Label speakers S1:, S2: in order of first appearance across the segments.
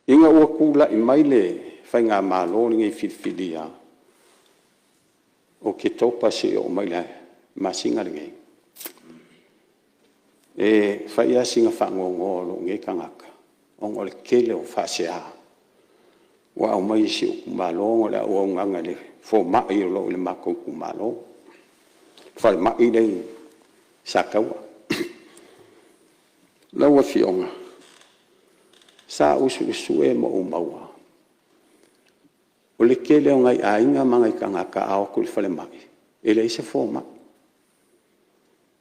S1: Inga ua kula I mai le fai ngā mālo ngai whiwhiria. O ke topa se o mai le masinga ngai. E fai a singa whangongo lo ngai kangaka. Ongo le kele o whasea. Wa au mai si o kumalo le o nganga le fo mai o lo le mako kumalo. Fai mai le sakawa. Lawa fionga. Sa usu e mo umaua. O le kele o ngai ainga mangai kangaka ao kul fale mai. Ele ise fo mai.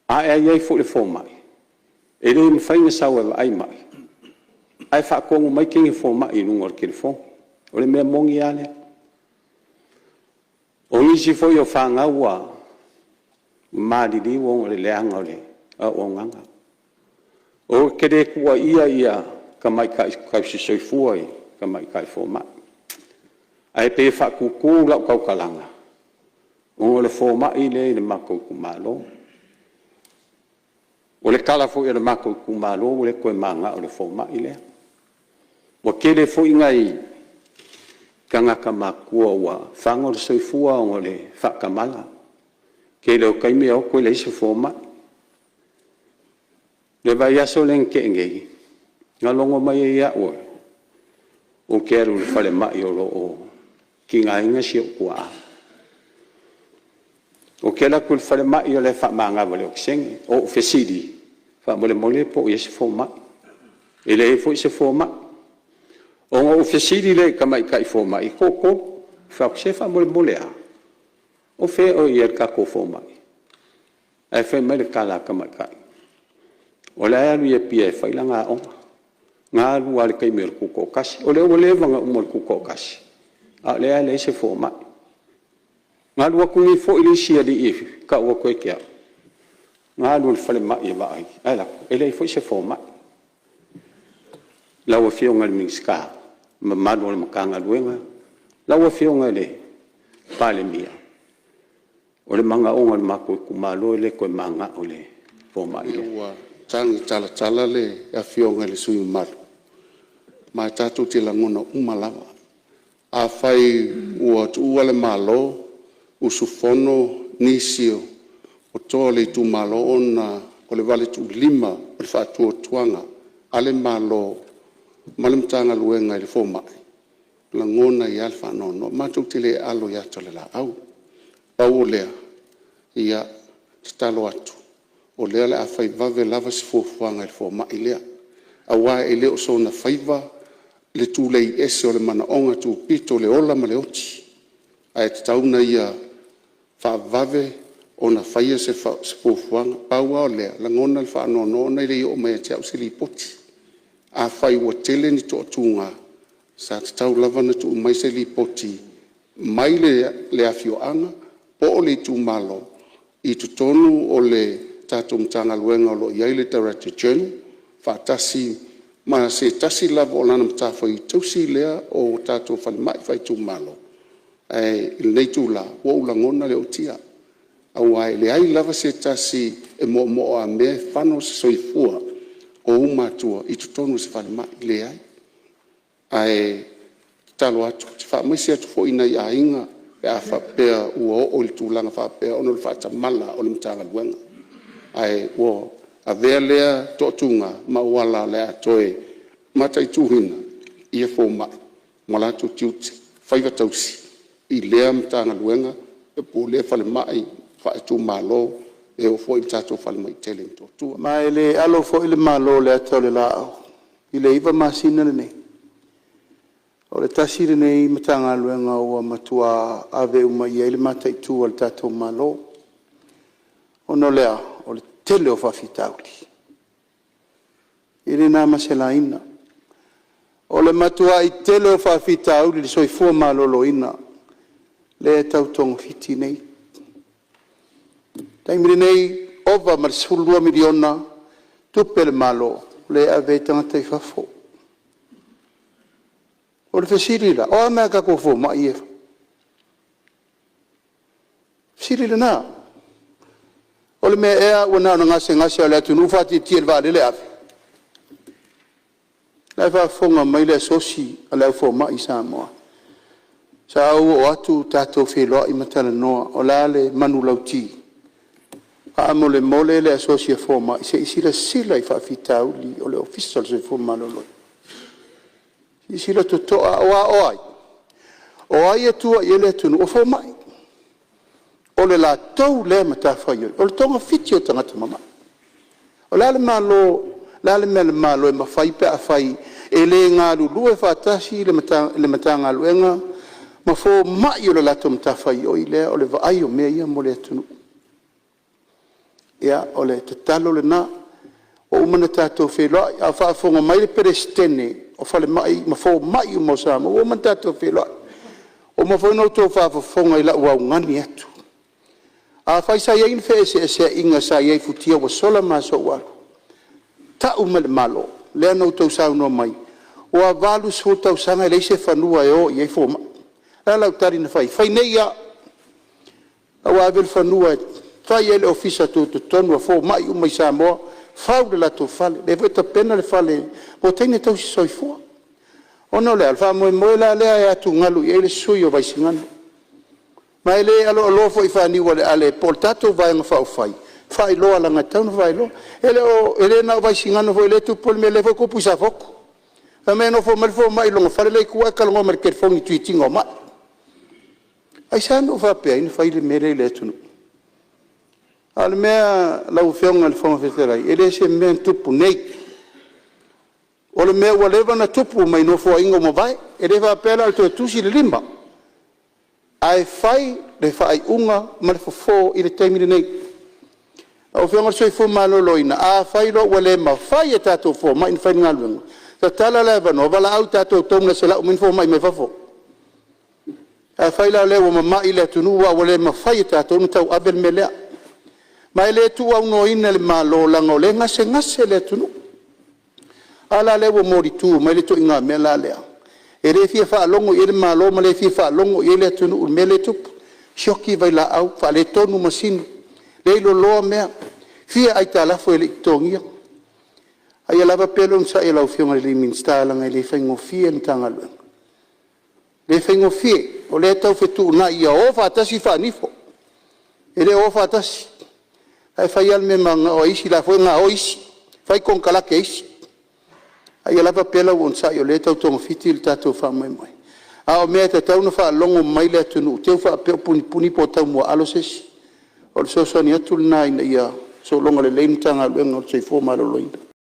S1: A e ai fo le fo mai. Ele ni fainga sawa ai mai. Ai fa kongu mai kingi fo mai nungor kele fo. O le mea mongi ale. O isi fo yo whanga ua. Maadili wong o le leanga o le. O nganga. O kere kua ia. Ka mai ka si fuai ka mai ka fo mai ai pe fa ku la ka kalanga o le fo mai le mako ku malo o le kala fo le mako ku malo o le ko manga o le fo mai le o ke le fo ingai kanga ka makua wa fango le soifua o le fa kamala ke le ka me o ko le se fo mai le vai aso len ke ngai ngalongo mai ia o keru le fale mai o lo o ki ngā inga si o kua o kela kul fale mai o le wha maanga wale o kisengi o fesidi wha mole po i se fo mai e le e fo i se fo mai o fesidi le ka mai ka i fo mai koko wha kise wha mole a o fe o i ka ko fo mai e fe mai le kala ka mai kai o le alu ia pia e whailanga o ngā lua le kai mea kuko kasi. O leo wanga umar kuko kasi. A lea le se fo mai. Ngā lua kungi fo ili sia di iwi. Ka ua koe kia. Ngā lua le fale mai e vai. Ai lako. E lei fo i se fo mai. Laua fionga le mingska. Mamadu le makanga luenga. Laua fionga le pale mia. O le manga onga le mako kumalo le koe manga o le fo mai.
S2: Tangi tala le a fionga le sui malu. Ma tatu te langona umalawa. A fai ua tua le malo, usufono nisio, o toa le tu malo ona, o le vale tu lima, o le whaatua tuanga, ale malo, malimtanga luenga le fomai. Langona i alfa no, ma tu le alo ya tole la au. Pau lea, ia talo atu. O lea le a fai vave lava si fuafuanga le fomai lea. A wā e leo so na faiva, le tu lei ese o le mana onga tu pito le ola ma le oti. Ai te tauna ia wha vave o na whaia se fuafuanga. Paua o lea, la ngona le wha no nei le o mai te au sili poti. A whai ua tele ni to atunga. Sa te tau lava na tu mai se li poti. Mai le afio anga, po o le tu malo. I tu tonu o le tato mtanga luenga o lo iai le Director General. Wha tasi ma se tasi lava o lana mtawha i tausi lea o tato whali mai whai tu malo. Il nei tu la, o ula ngona le o tia. Au ai le ai lava se tasi e mo a me whano se soifua o umatua i tu tonu se whali mai le ai. Ai talo atu, te wha mai se atu fo ina i a inga e a whapea ua o le tūlanga whapea ono le whatamala o le mtanga luenga. Ai o a vea lea totunga ma wala lea toe matai tuhina ia fo mai mola tu tiuti faiva tausi i lea mtanga luenga e po lea fale mai fa tu malo e o fo i tato fale mai tele to tu
S3: mai le alo fo ile malo le tole la i le iva masina nei o le tasiri nei mtanga luenga o matua ave uma ia ile matai tu al tato malo ono lea o le tele o whawhitauri. Ire nā maselaina. O le matua i tele o whawhitauri li soifua malolo ina. Le tautongo fiti nei. Taimiri nei, ova ma le 10 miliona tupe le malo le ave tangata i whafo. O le whesirila, o a mea kako fo ma i e. Whesirila nā. O le mea ea ua nao na ngase o le atu nufati tia le vale le ave. la fa fonga mai le sosi ala fo mai sa mo sa o atu tato felo I matala no o la le manu lauti a mole le sosi fo mai se sila sila I fa fitau li o le official se fo malolo sila to o ai tu ele tu o fo mai o le la tau le mata fa yo o le tonga fitio tanga mama o la le malo la le mele malo ma fai pe a fai e le ngā lulu e whātasi le matanga luenga ma fo mai o le lato mta fai o I lea o le vaai o mea ia mo le atunu ia o le tatalo le na o umana tātou wheloi a whaafonga mai le perestene o whale mai ma fo mai o mo sama o umana tātou wheloi o ma fo no tō whaafonga I la ua ngani atu a whai sa iei whe se inga sa iei futia wa sola ma so waru ta umale malo le no tau sa no mai o a valu so tau sanga le se fanua e o iei fo ma ala utari na fai nei ia a wa vel fanua fai ele ofisa tu tonu fo mai o mai sa mo fau de la to fale le veta pena le fale o tene tau si soi fo o no le alfa mo la le a tu ngalu ele suyo vai singano mai le alo fo I fani wale ale portato vai nga fai lo ala ngatau vai lo ele na vai singano fo ele tu pol me le fo ko pusa foko ameno fo mai lo fale le ku ka lo mer ket fo ni tweeting o ma ai sa no fa pe ni fai le mere le tu al mea la ufiong al fo feterai ele se men tupu nei o le mea wale na tupu mai no fo ingo mo vai ele fa pe la tu si le limba ai fai le fai unga ma le fo I le taimi nei o fianga soi fo malo loina a fai lo wale ma fai e tato fo ma in fai ngalu ta tala le vano bala au tato tonga se la min fo mai me fafo a fai la le wa ma ile tunu wa wale ma fai e tato no tau abel melea ma ile tu au no ina le malo la ngole ngase le tunu ala le wo mori tu ma ile to inga mela le e re fia fa longo ile malo ma le fia fa longo ile tunu mele tu shoki vai la au fa le tonu masinu le lo mea fia ai tala fo ele tongia ai lava pelo sa e lau fiona le minsta la ngai le fengo fia ntanga le fengo fia o le tau fetu na ia o fa tasi fa nifo ele o fa tasi ai fai al me manga o isi la fo nga o isi fai con kala ke isi ai lava pelo on sa yo le tau tongo fitil tato fa mai mai a o me tau no fa longo mai le tunu te fa pe puni po tau mo alo sesi o so ni atul nai ia so longa le leintanga luenga o se fo malo loina